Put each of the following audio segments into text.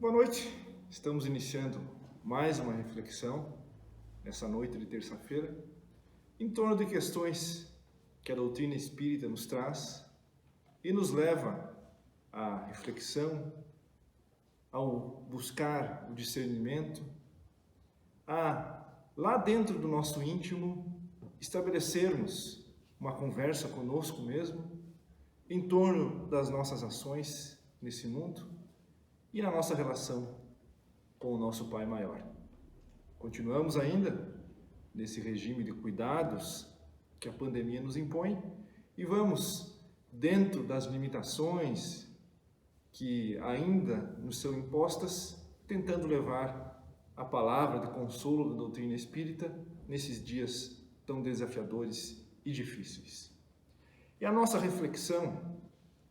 Boa noite, estamos iniciando mais uma reflexão nessa noite de terça-feira em torno de questões que a doutrina espírita nos traz e nos leva à reflexão, ao buscar o discernimento, a, lá dentro do nosso íntimo, estabelecermos uma conversa conosco mesmo em torno das nossas ações nesse mundo e na nossa relação com o nosso Pai Maior. Continuamos ainda nesse regime de cuidados que a pandemia nos impõe e vamos, dentro das limitações que ainda nos são impostas, tentando levar a palavra de consolo da doutrina espírita nesses dias tão desafiadores e difíceis. E a nossa reflexão,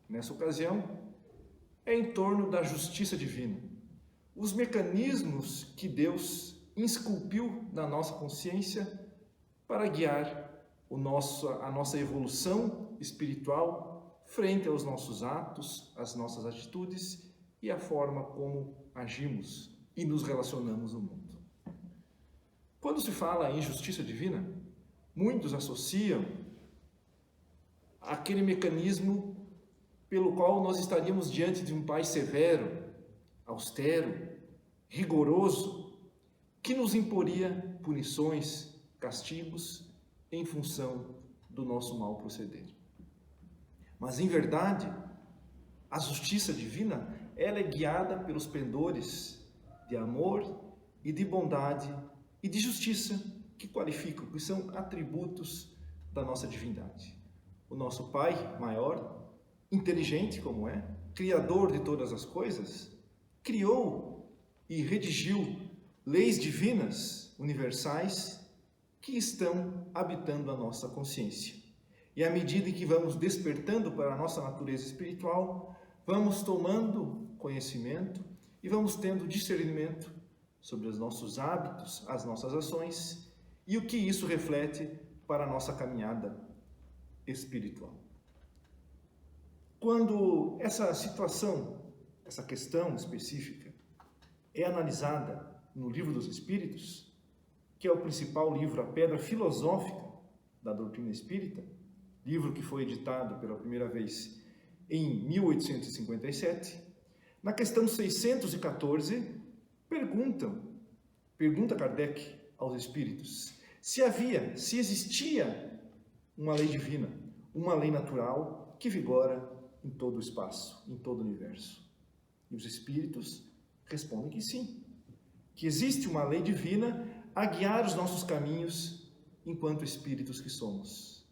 nessa ocasião, é em torno da justiça divina. Os mecanismos que Deus esculpiu na nossa consciência para guiar a nossa evolução espiritual frente aos nossos atos, às nossas atitudes e a forma como agimos e nos relacionamos no mundo. Quando se fala em justiça divina, muitos associam aquele mecanismo pelo qual nós estaríamos diante de um Pai severo, austero, rigoroso, que nos imporia punições, castigos, em função do nosso mau proceder. Mas, em verdade, a justiça divina, ela é guiada pelos pendores de amor e de bondade e de justiça que qualificam, que são atributos da nossa divindade. O nosso Pai maior, inteligente como é, criador de todas as coisas, criou e redigiu leis divinas, universais, que estão habitando a nossa consciência. E à medida que vamos despertando para a nossa natureza espiritual, vamos tomando conhecimento e vamos tendo discernimento sobre os nossos hábitos, as nossas ações e o que isso reflete para a nossa caminhada espiritual. Quando essa situação, essa questão específica é analisada no Livro dos Espíritos, que é o principal livro, a pedra filosófica da doutrina espírita, livro que foi editado pela primeira vez em 1857, na questão 614, pergunta Kardec aos espíritos se existia uma lei divina, uma lei natural que vigora em todo o espaço, em todo o universo. E os espíritos respondem que sim, que existe uma lei divina a guiar os nossos caminhos enquanto espíritos que somos.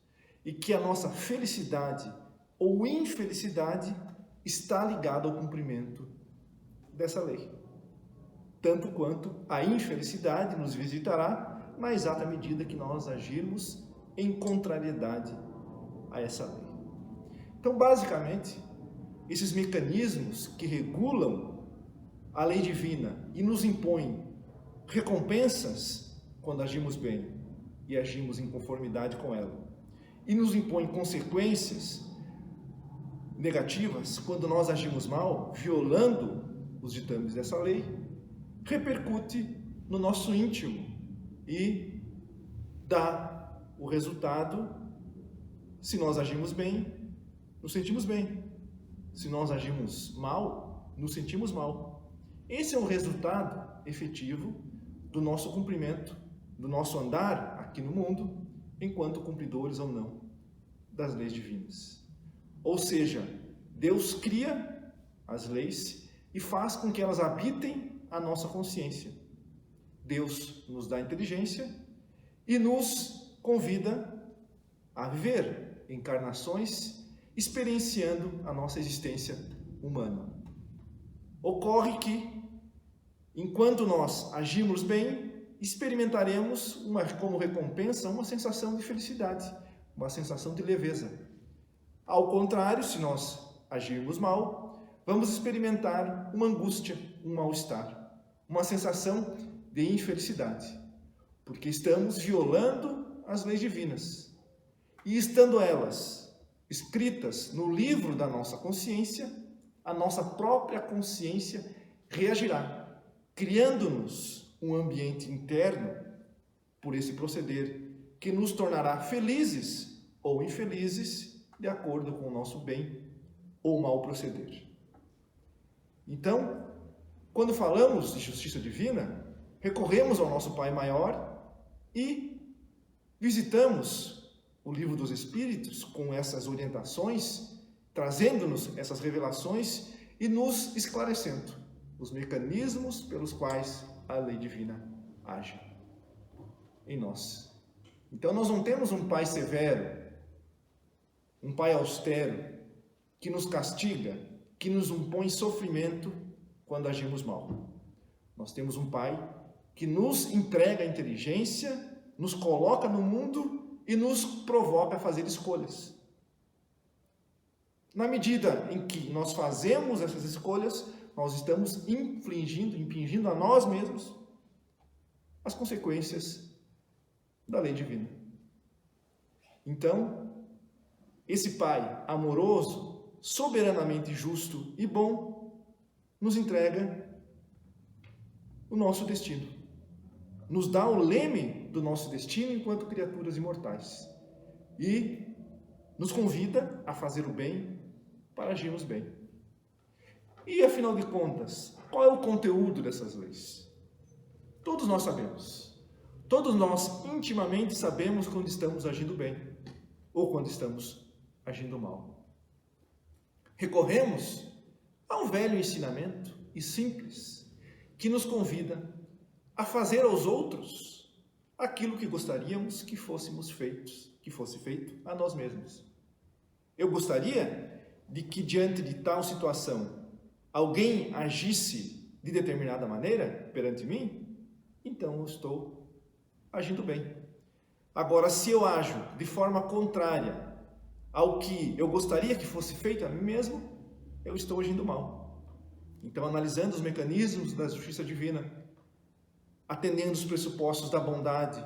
E que a nossa felicidade ou infelicidade está ligada ao cumprimento dessa lei. Tanto quanto a infelicidade nos visitará na exata medida que nós agirmos em contrariedade a essa lei. Então, basicamente, esses mecanismos que regulam a lei divina e nos impõem recompensas quando agimos bem e agimos em conformidade com ela, e nos impõem consequências negativas quando nós agimos mal, violando os ditames dessa lei, repercute no nosso íntimo e dá o resultado: se nós agimos bem, nos sentimos bem. Se nós agimos mal, nos sentimos mal. Esse é o resultado efetivo do nosso cumprimento, do nosso andar aqui no mundo, enquanto cumpridores ou não das leis divinas. Ou seja, Deus cria as leis e faz com que elas habitem a nossa consciência. Deus nos dá inteligência e nos convida a viver encarnações experienciando a nossa existência humana. Ocorre que, enquanto nós agirmos bem, experimentaremos como recompensa uma sensação de felicidade, uma sensação de leveza. Ao contrário, se nós agirmos mal, vamos experimentar uma angústia, um mal-estar, uma sensação de infelicidade, porque estamos violando as leis divinas. E estando elas escritas no livro da nossa consciência, a nossa própria consciência reagirá, criando-nos um ambiente interno por esse proceder que nos tornará felizes ou infelizes de acordo com o nosso bem ou mau proceder. Então, quando falamos de justiça divina, recorremos ao nosso Pai Maior e visitamos o Livro dos Espíritos com essas orientações, trazendo-nos essas revelações e nos esclarecendo os mecanismos pelos quais a lei divina age em nós. Então nós não temos um Pai severo, um Pai austero, que nos castiga, que nos impõe sofrimento quando agimos mal. Nós temos um Pai que nos entrega a inteligência, nos coloca no mundo e nos provoca a fazer escolhas. Na medida em que nós fazemos essas escolhas, nós estamos impingindo a nós mesmos as consequências da lei divina. Então, esse Pai amoroso, soberanamente justo e bom, nos entrega o nosso destino. Nos dá o leme do nosso destino enquanto criaturas imortais. E nos convida a fazer o bem para agirmos bem. E, afinal de contas, qual é o conteúdo dessas leis? Todos nós sabemos. Todos nós intimamente sabemos quando estamos agindo bem ou quando estamos agindo mal. Recorremos a um velho ensinamento e simples que nos convida a fazer aos outros aquilo que gostaríamos que fosse feito a nós mesmos. Eu gostaria de que, diante de tal situação, alguém agisse de determinada maneira perante mim, então eu estou agindo bem. Agora, se eu ajo de forma contrária ao que eu gostaria que fosse feito a mim mesmo, eu estou agindo mal. Então, analisando os mecanismos da justiça divina, atendendo os pressupostos da bondade,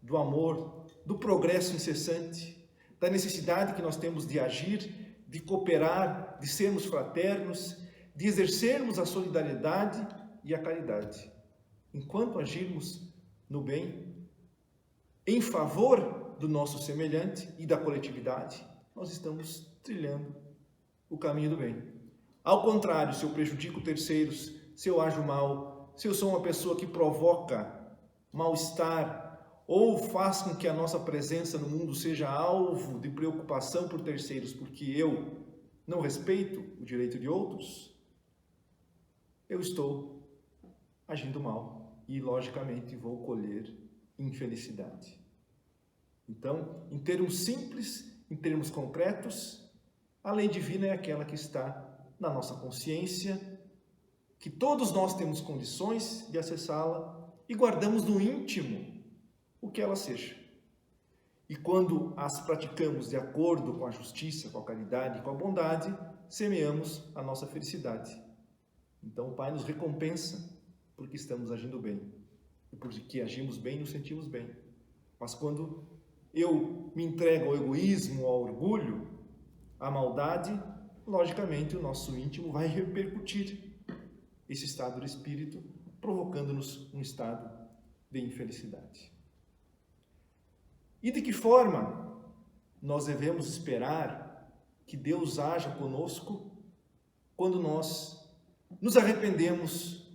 do amor, do progresso incessante, da necessidade que nós temos de agir, de cooperar, de sermos fraternos, de exercermos a solidariedade e a caridade. Enquanto agirmos no bem, em favor do nosso semelhante e da coletividade, nós estamos trilhando o caminho do bem. Ao contrário, se eu prejudico terceiros, se eu ajo mal, se eu sou uma pessoa que provoca mal-estar ou faz com que a nossa presença no mundo seja alvo de preocupação por terceiros, porque eu não respeito o direito de outros, eu estou agindo mal e, logicamente, vou colher infelicidade. Então, em termos simples, em termos concretos, a lei divina é aquela que está na nossa consciência, que todos nós temos condições de acessá-la e guardamos no íntimo o que ela seja. E quando as praticamos de acordo com a justiça, com a caridade e com a bondade, semeamos a nossa felicidade. Então o Pai nos recompensa porque estamos agindo bem. E porque agimos bem, nos sentimos bem. Mas quando eu me entrego ao egoísmo, ao orgulho, à maldade, logicamente o nosso íntimo vai repercutir esse estado de espírito, provocando-nos um estado de infelicidade. E de que forma nós devemos esperar que Deus haja conosco quando nós nos arrependemos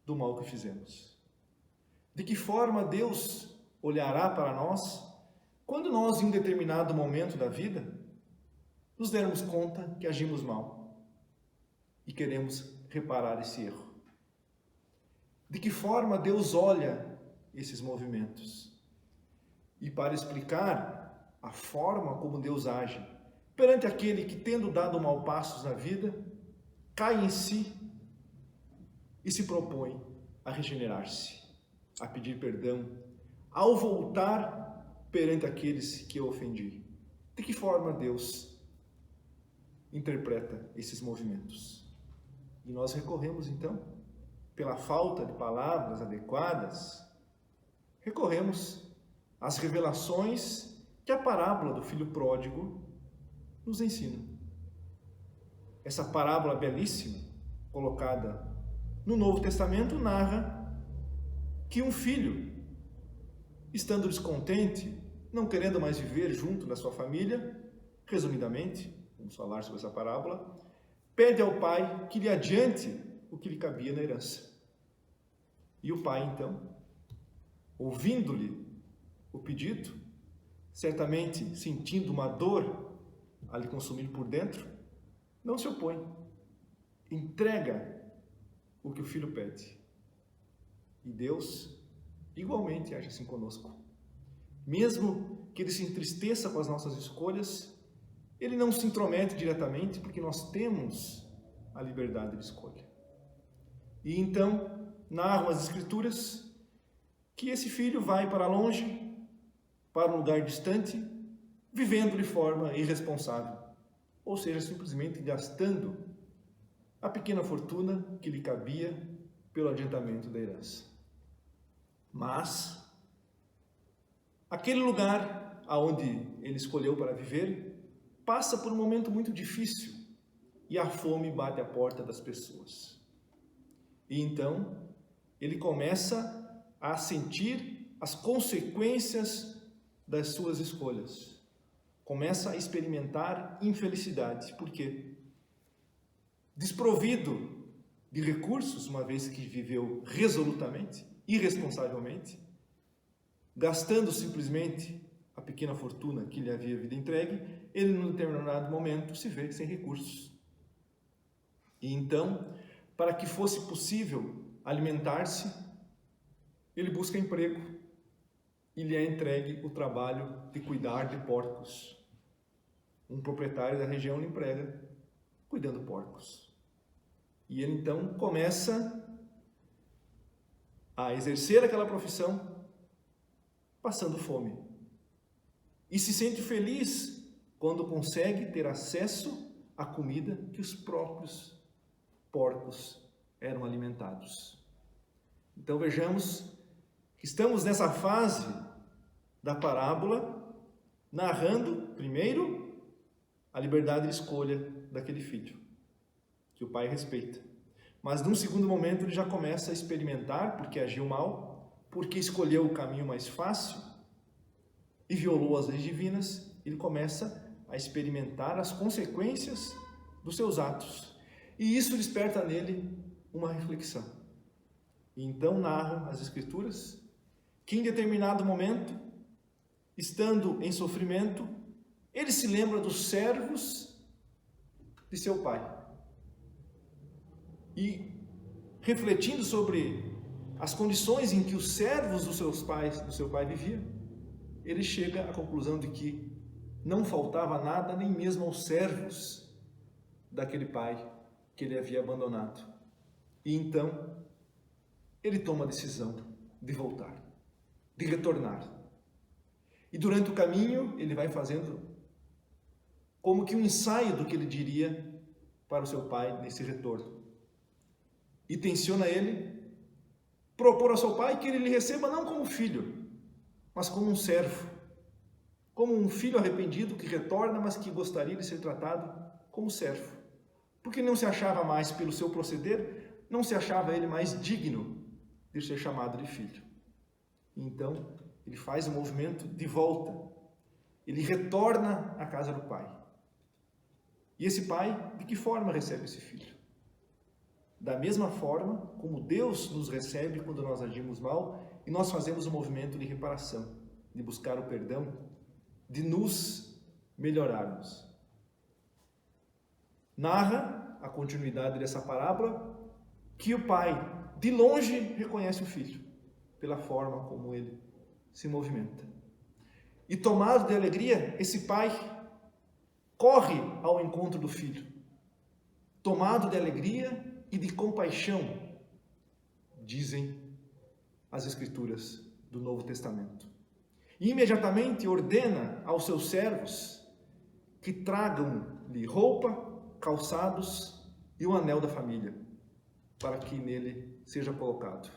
do mal que fizemos? De que forma Deus olhará para nós quando nós, em um determinado momento da vida, nos dermos conta que agimos mal e queremos reparar esse erro? De que forma Deus olha esses movimentos? E para explicar a forma como Deus age perante aquele que, tendo dado mal passos na vida, cai em si e se propõe a regenerar-se, a pedir perdão, ao voltar perante aqueles que eu ofendi. De que forma Deus interpreta esses movimentos? E nós recorremos, então, pela falta de palavras adequadas, recorremos às revelações que a parábola do filho pródigo nos ensina. Essa parábola belíssima, colocada no Novo Testamento, narra que um filho, estando descontente, não querendo mais viver junto da sua família, resumidamente, vamos falar sobre essa parábola, pede ao pai que lhe adiante o que lhe cabia na herança. E o pai, então, ouvindo-lhe o pedido, certamente sentindo uma dor a lhe consumir por dentro, não se opõe, entrega o que o filho pede. E Deus igualmente age assim conosco. Mesmo que ele se entristeça com as nossas escolhas, ele não se intromete diretamente, porque nós temos a liberdade de escolha. E então, narram as Escrituras que esse filho vai para longe, para um lugar distante, vivendo de forma irresponsável, ou seja, simplesmente gastando a pequena fortuna que lhe cabia pelo adiantamento da herança. Mas aquele lugar aonde ele escolheu para viver passa por um momento muito difícil e a fome bate à porta das pessoas. E então ele começa a sentir as consequências das suas escolhas. Começa a experimentar infelicidade. Por quê? Desprovido de recursos, uma vez que viveu resolutamente, irresponsavelmente, gastando simplesmente a pequena fortuna que lhe havia vida entregue, ele, num determinado momento, se vê sem recursos. E então, para que fosse possível alimentar-se, ele busca emprego e lhe é entregue o trabalho de cuidar de porcos. Um proprietário da região lhe emprega cuidando de porcos. E ele então começa a exercer aquela profissão passando fome. E se sente feliz quando consegue ter acesso à comida que os próprios porcos eram alimentados. Então vejamos que estamos nessa fase da parábola, narrando, primeiro, a liberdade de escolha daquele filho, que o pai respeita. Mas num segundo momento ele já começa a experimentar, porque agiu mal, porque escolheu o caminho mais fácil e violou as leis divinas, ele começa a experimentar as consequências dos seus atos. E isso desperta nele uma reflexão. E então narram as Escrituras que em determinado momento, estando em sofrimento, ele se lembra dos servos de seu pai. E refletindo sobre as condições em que os servos do seu pai viviam, ele chega à conclusão de que não faltava nada, nem mesmo aos servos daquele pai que ele havia abandonado. E então, ele toma a decisão de voltar, de retornar. E durante o caminho, ele vai fazendo como que um ensaio do que ele diria para o seu pai nesse retorno. E tenciona ele propor ao seu pai que ele lhe receba não como filho, mas como um servo, como um filho arrependido que retorna, mas que gostaria de ser tratado como servo, porque não se achava mais, pelo seu proceder, não se achava ele mais digno de ser chamado de filho. Então, ele faz um movimento de volta, ele retorna à casa do pai. E esse pai, de que forma recebe esse filho? Da mesma forma como Deus nos recebe quando nós agimos mal e nós fazemos um movimento de reparação, de buscar o perdão, de nos melhorarmos. Narra a continuidade dessa parábola que o pai, de longe, reconhece o filho, pela forma como ele se movimenta. E tomado de alegria, esse pai corre ao encontro do filho. Tomado de alegria e de compaixão, dizem as Escrituras do Novo Testamento. E imediatamente ordena aos seus servos que tragam-lhe roupa, calçados e um anel da família, para que nele seja colocado.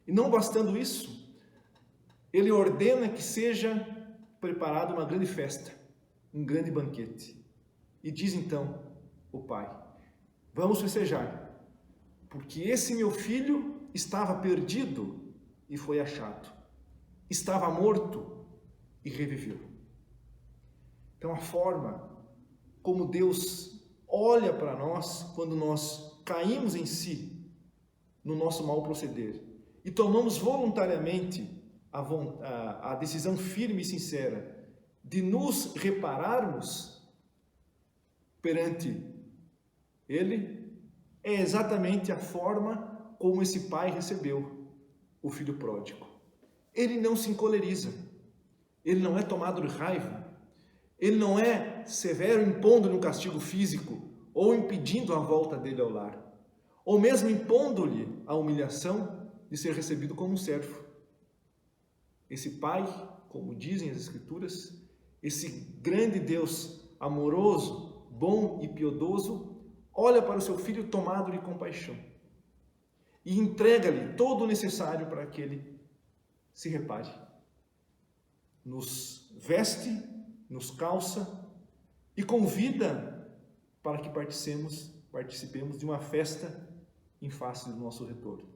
E não bastando isso, ele ordena que seja preparada uma grande festa, um grande banquete. E diz então o pai: vamos festejar, porque esse meu filho estava perdido e foi achado, estava morto e reviveu. Então, a forma como Deus olha para nós quando nós caímos em si, no nosso mau proceder, e tomamos voluntariamente a decisão firme e sincera de nos repararmos perante Ele, é exatamente a forma como esse pai recebeu o filho pródigo. Ele não se encoleriza, ele não é tomado de raiva, ele não é severo impondo-lhe um castigo físico ou impedindo a volta dele ao lar, ou mesmo impondo-lhe a humilhação de ser recebido como um servo. Esse pai, como dizem as Escrituras, esse grande Deus amoroso, bom e piedoso, olha para o seu filho tomado de compaixão e entrega-lhe todo o necessário para que ele se repare. Nos veste, nos calça e convida para que participemos de uma festa em face do nosso retorno.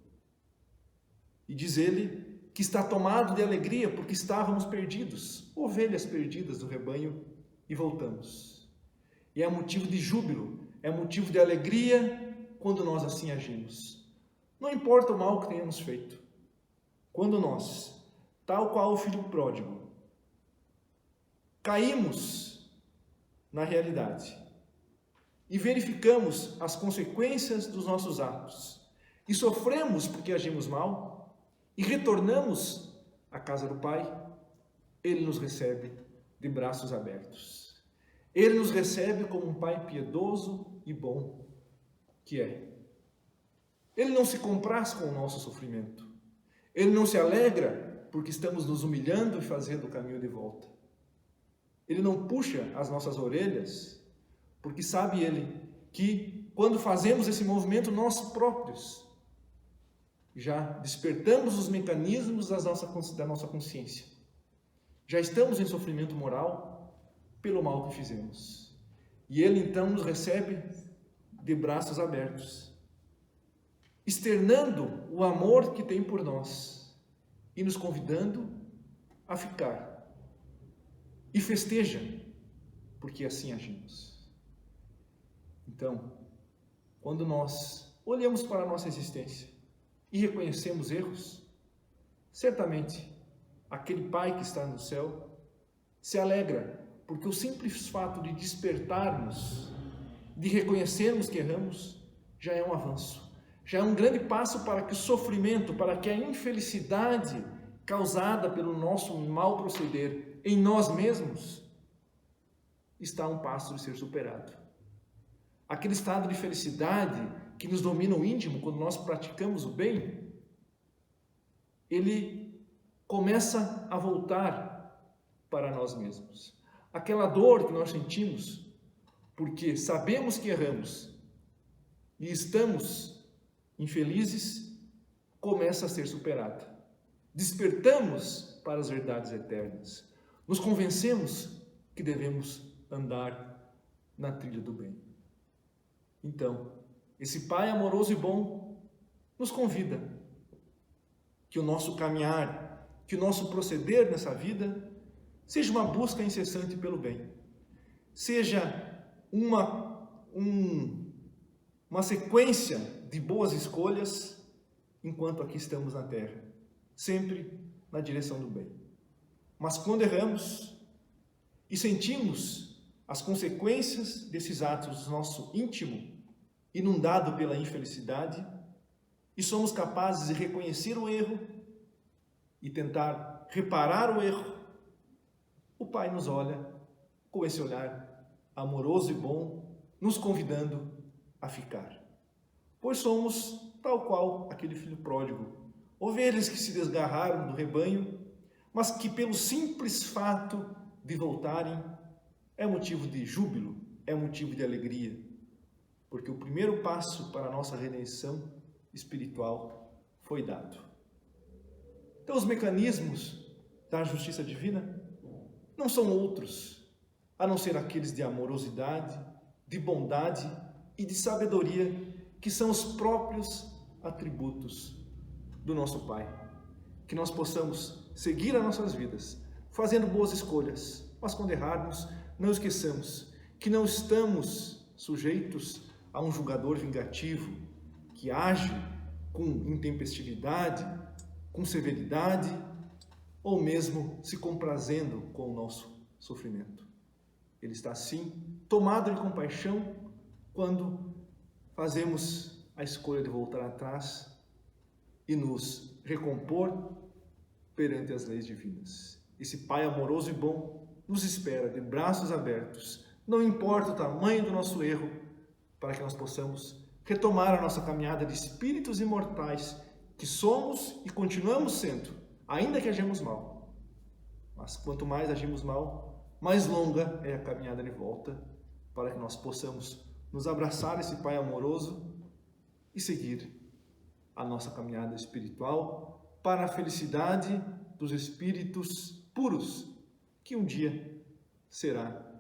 E diz ele que está tomado de alegria porque estávamos perdidos, ovelhas perdidas do rebanho, e voltamos. E é motivo de júbilo, é motivo de alegria quando nós assim agimos. Não importa o mal que tenhamos feito. Quando nós, tal qual o filho pródigo, caímos na realidade e verificamos as consequências dos nossos atos e sofremos porque agimos mal e retornamos à casa do Pai, Ele nos recebe de braços abertos. Ele nos recebe como um Pai piedoso e bom que é. Ele não se compraz com o nosso sofrimento. Ele não se alegra porque estamos nos humilhando e fazendo o caminho de volta. Ele não puxa as nossas orelhas, porque sabe Ele que quando fazemos esse movimento nós próprios já despertamos os mecanismos da nossa consciência. Já estamos em sofrimento moral pelo mal que fizemos. E Ele então nos recebe de braços abertos, externando o amor que tem por nós e nos convidando a ficar. E festeja, porque assim agimos. Então, quando nós olhamos para a nossa existência e reconhecemos erros, certamente aquele Pai que está no céu se alegra, porque o simples fato de despertarmos, de reconhecermos que erramos, já é um avanço, já é um grande passo para que o sofrimento, para que a infelicidade causada pelo nosso mau proceder em nós mesmos, está a um passo de ser superado. Aquele estado de felicidade que nos domina o íntimo quando nós praticamos o bem, ele começa a voltar para nós mesmos. Aquela dor que nós sentimos, porque sabemos que erramos e estamos infelizes, começa a ser superada. Despertamos para as verdades eternas. Nos convencemos que devemos andar na trilha do bem. Então, esse Pai amoroso e bom nos convida que o nosso caminhar, que o nosso proceder nessa vida seja uma busca incessante pelo bem, seja uma sequência de boas escolhas enquanto aqui estamos na terra, sempre na direção do bem. Mas quando erramos e sentimos as consequências desses atos do nosso íntimo, inundado pela infelicidade, e somos capazes de reconhecer o erro e tentar reparar o erro, o Pai nos olha com esse olhar amoroso e bom, nos convidando a ficar. Pois somos tal qual aquele filho pródigo, ovelhas que se desgarraram do rebanho, mas que pelo simples fato de voltarem é motivo de júbilo, é motivo de alegria, porque o primeiro passo para a nossa redenção espiritual foi dado. Então os mecanismos da justiça divina não são outros, a não ser aqueles de amorosidade, de bondade e de sabedoria que são os próprios atributos do nosso Pai. Que nós possamos seguir as nossas vidas, fazendo boas escolhas, mas quando errarmos, não esqueçamos que não estamos sujeitos a um julgador vingativo que age com intempestividade, com severidade, ou mesmo se comprazendo com o nosso sofrimento. Ele está, sim, tomado de compaixão quando fazemos a escolha de voltar atrás e nos recompor perante as leis divinas. Esse Pai amoroso e bom nos espera de braços abertos, não importa o tamanho do nosso erro, para que nós possamos retomar a nossa caminhada de espíritos imortais que somos e continuamos sendo, ainda que agimos mal. Mas quanto mais agimos mal, mais longa é a caminhada de volta, para que nós possamos nos abraçar a esse Pai amoroso e seguir a nossa caminhada espiritual para a felicidade dos espíritos puros, que um dia será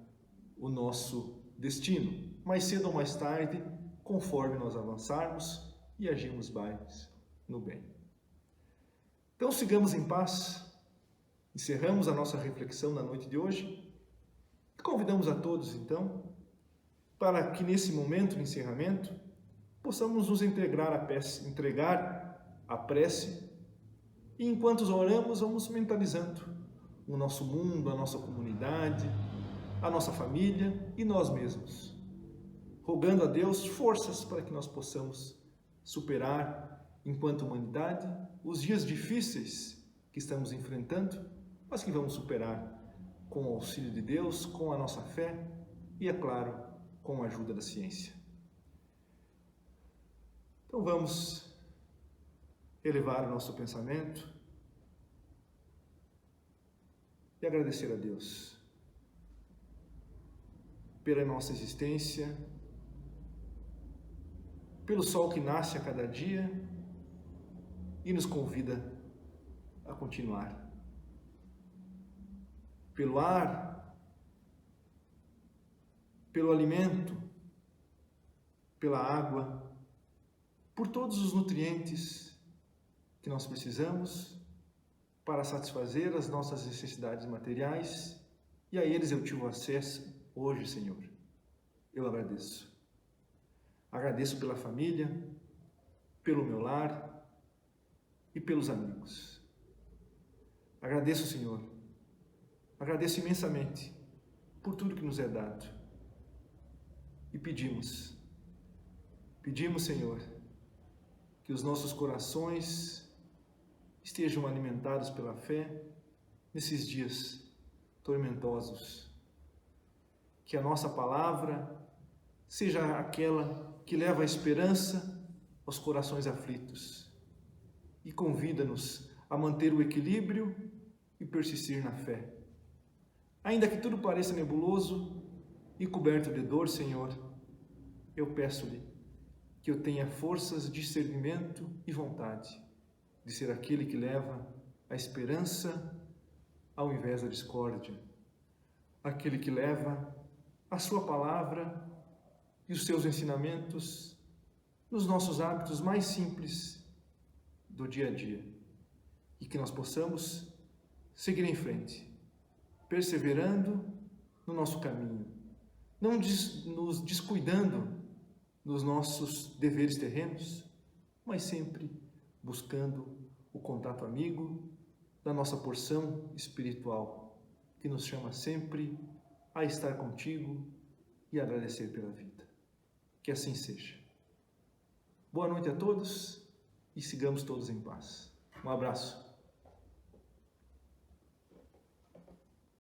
o nosso destino, mais cedo ou mais tarde, conforme nós avançarmos e agirmos mais no bem. Então sigamos em paz, encerramos a nossa reflexão na noite de hoje e convidamos a todos então para que nesse momento de encerramento possamos nos entregar à prece e enquanto oramos vamos mentalizando o nosso mundo, a nossa comunidade, a nossa família e nós mesmos, rogando a Deus forças para que nós possamos superar, enquanto humanidade, os dias difíceis que estamos enfrentando, mas que vamos superar com o auxílio de Deus, com a nossa fé e, é claro, com a ajuda da ciência. Então vamos elevar o nosso pensamento e agradecer a Deus pela nossa existência, pelo sol que nasce a cada dia e nos convida a continuar, pelo ar, pelo alimento, pela água, por todos os nutrientes que nós precisamos para satisfazer as nossas necessidades materiais, e a eles eu tive acesso hoje, Senhor. Eu agradeço. Agradeço pela família, pelo meu lar e pelos amigos. Agradeço, Senhor. Agradeço imensamente por tudo que nos é dado. E pedimos, Senhor, que os nossos corações estejam alimentados pela fé nesses dias tormentosos. Que a nossa palavra seja aquela que leva a esperança aos corações aflitos e convida-nos a manter o equilíbrio e persistir na fé. Ainda que tudo pareça nebuloso e coberto de dor, Senhor, eu peço-lhe que eu tenha forças, discernimento e vontade de ser aquele que leva a esperança ao invés da discórdia, aquele que leva a sua palavra e os seus ensinamentos nos nossos hábitos mais simples do dia a dia, e que nós possamos seguir em frente, perseverando no nosso caminho, não nos descuidando dos nossos deveres terrenos, mas sempre buscando o contato amigo da nossa porção espiritual, que nos chama sempre a estar contigo e agradecer pela vida. Que assim seja. Boa noite a todos e sigamos todos em paz. Um abraço.